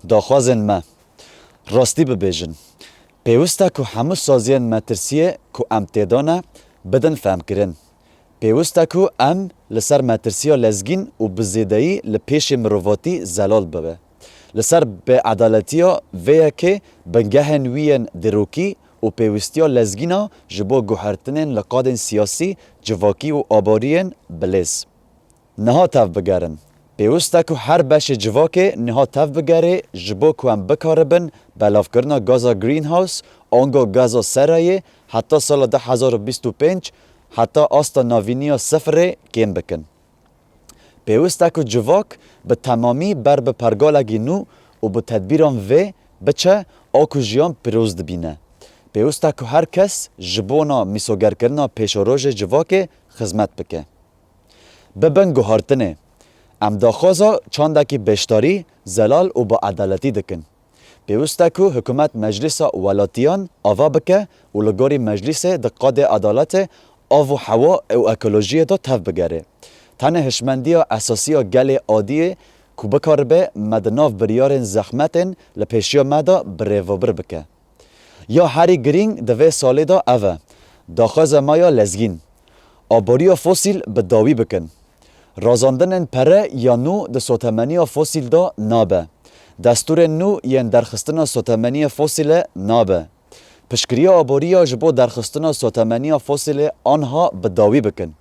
داخوازن ما راستی ببیجن پیوسته که همو سازین مترسیه که ام تیدانه بدن فهم کرن پیوسته که ام لسر مترسیه لزگین و بزیدهی لپیش مرواتی زلال ببه لسر به عدالتیا ویه که بنگهن وین دروکی و پیوستیا لزگینا جبو گوهرتنین لقادن سیاسی جواکی و آبارین بلیز نها تف بگرن پیوسته که هر بش جواکه نها تف بگره جبو که هم بکاربن بلاف کرنا گازا گرین هاوس آنگا گازا سرایه حتی سال 2025 حتی آستا ناوینیا صفره کم بکن پیوسته که جواک به تمامی بر به پرگالگی نو و به تدبیران و بچه آکو جیان پیروز دبینه پیوسته که هر کس جبونا میسوگر کرنا پیش و روژ جواک خدمت بکه ببن گوهارتنه ام داخوازا چاندکی بشتاری زلال و با عدالتی دکن پیوسته که حکومت مجلس ولاتیان آوا بکه و لگوری مجلس دقاد عدالت آو و حوا و اکولوژی دا تف بگره تنه هشمندی اساسی گل عادیه که بکار به مدناف بریارن زحمتن لپیشیا مدا بریوبر بکه یا هری گرینگ دوه ساله دا اوه داخواز مایا لزگین آبوریا فوسیل به داوی بکن رازاندن پره یا نو ده سوتمنی فوسیل دا نابه دستور نو ین درخستنا سوتمنی فوسیل نابه پشکریا آبوریا جبو درخستنا سوتمنی فوسیل آنها به داوی بکن